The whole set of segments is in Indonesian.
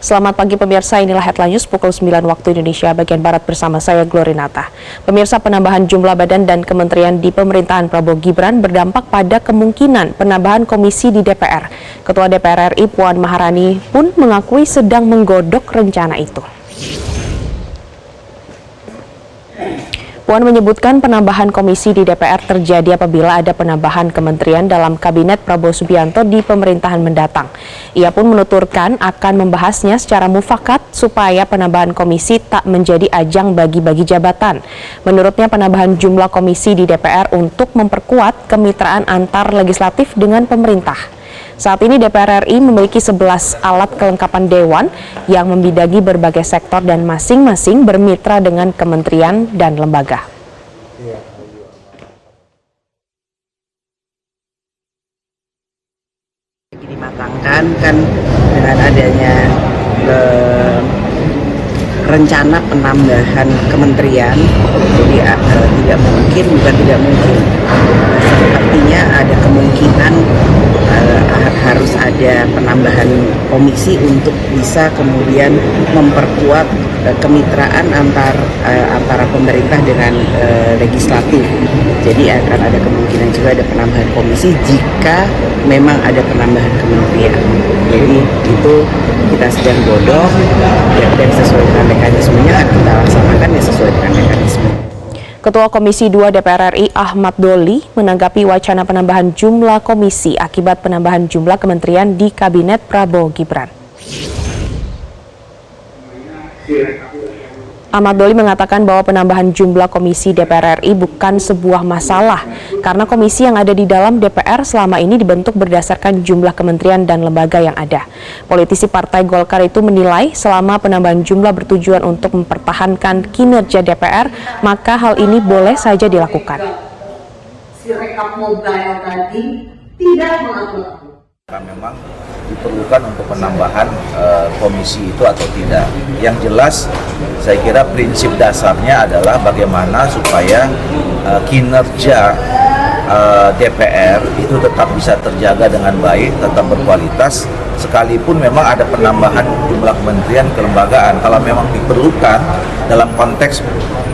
Selamat pagi pemirsa, inilah headline news pukul 9 waktu Indonesia bagian Barat bersama saya Glorinata. Pemirsa, penambahan jumlah badan dan kementerian di pemerintahan Prabowo Gibran berdampak pada kemungkinan penambahan komisi di DPR. Ketua DPR RI Puan Maharani pun mengakui sedang menggodok rencana itu. Puan menyebutkan penambahan komisi di DPR terjadi apabila ada penambahan kementerian dalam kabinet Prabowo Subianto di pemerintahan mendatang. Ia pun menuturkan akan membahasnya secara mufakat supaya penambahan komisi tak menjadi ajang bagi-bagi jabatan. Menurutnya penambahan jumlah komisi di DPR untuk memperkuat kemitraan antar legislatif dengan pemerintah. Saat ini DPR RI memiliki 11 alat kelengkapan dewan yang membidangi berbagai sektor dan masing-masing bermitra dengan kementerian dan lembaga. Dimatangkan kan dengan adanya rencana penambahan kementerian, jadi bukan tidak mungkin, artinya ada kemungkinan harus ada penambahan komisi untuk bisa kemudian memperkuat kemitraan antara pemerintah dengan legislatif. Jadi akan ada kemungkinan juga ada penambahan komisi jika memang ada penambahan kementerian. Jadi itu kita sedang godok dan sesuai dengan mekanismenya akan kita laksanakan ya sesuai dengan mekanisme. Ketua Komisi 2 DPR RI Ahmad Doli menanggapi wacana penambahan jumlah komisi akibat penambahan jumlah kementerian di Kabinet Prabowo Gibran. Ahmad Doli mengatakan bahwa penambahan jumlah komisi DPR RI bukan sebuah masalah karena komisi yang ada di dalam DPR selama ini dibentuk berdasarkan jumlah kementerian dan lembaga yang ada. Politisi Partai Golkar itu menilai selama penambahan jumlah bertujuan untuk mempertahankan kinerja DPR, maka hal ini boleh saja dilakukan. Si rekap mobile tadi tidak mengatur. Memang diperlukan untuk penambahan komisi itu atau tidak. Yang jelas saya kira prinsip dasarnya adalah bagaimana supaya kinerja DPR itu tetap bisa terjaga dengan baik, tetap berkualitas, sekalipun memang ada penambahan jumlah kementerian kelembagaan. Kalau memang diperlukan dalam konteks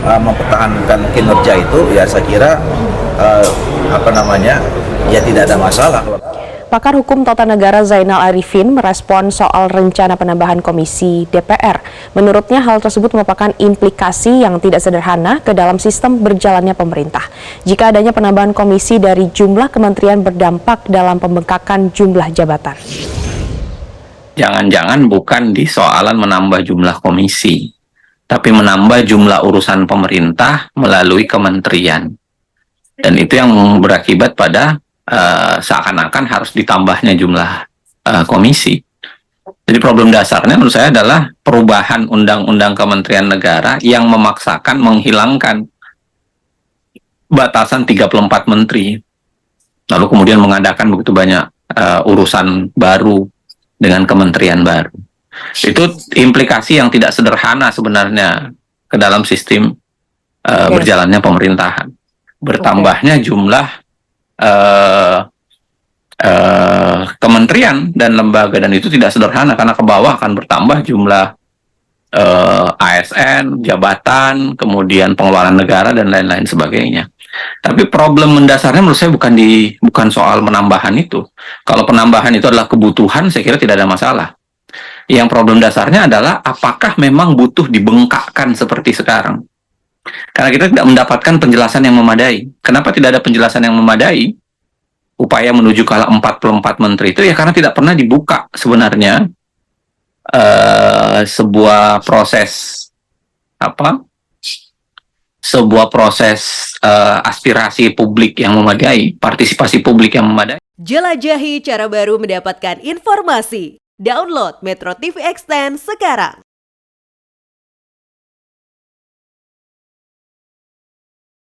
mempertahankan kinerja itu, ya saya kira ya tidak ada masalah. Pakar Hukum Tata Negara Zainal Arifin merespon soal rencana penambahan komisi DPR. Menurutnya hal tersebut merupakan implikasi yang tidak sederhana ke dalam sistem berjalannya pemerintah. Jika adanya penambahan komisi dari jumlah kementerian berdampak dalam pembengkakan jumlah jabatan. Jangan-jangan bukan di soalan menambah jumlah komisi, tapi menambah jumlah urusan pemerintah melalui kementerian. Dan itu yang berakibat pada seakan-akan harus ditambahnya jumlah komisi. Jadi problem dasarnya menurut saya adalah perubahan undang-undang Kementerian Negara yang memaksakan menghilangkan batasan 34 menteri. Lalu kemudian mengadakan begitu banyak urusan baru dengan kementerian baru. Itu implikasi yang tidak sederhana sebenarnya ke dalam sistem berjalannya pemerintahan. Bertambahnya jumlah kementerian dan lembaga, dan itu tidak sederhana karena ke bawah akan bertambah jumlah ASN, jabatan, kemudian pengeluaran negara dan lain-lain sebagainya. Tapi problem mendasarnya menurut saya bukan soal penambahan itu. Kalau penambahan itu adalah kebutuhan, saya kira tidak ada masalah. Yang problem dasarnya adalah apakah memang butuh dibengkakkan seperti sekarang. Karena kita tidak mendapatkan penjelasan yang memadai. Kenapa tidak ada penjelasan yang memadai? Upaya menuju ke 44 menteri itu ya karena tidak pernah dibuka sebenarnya sebuah proses aspirasi publik yang memadai, partisipasi publik yang memadai. Jelajahi cara baru mendapatkan informasi. Download Metro TV Extend sekarang.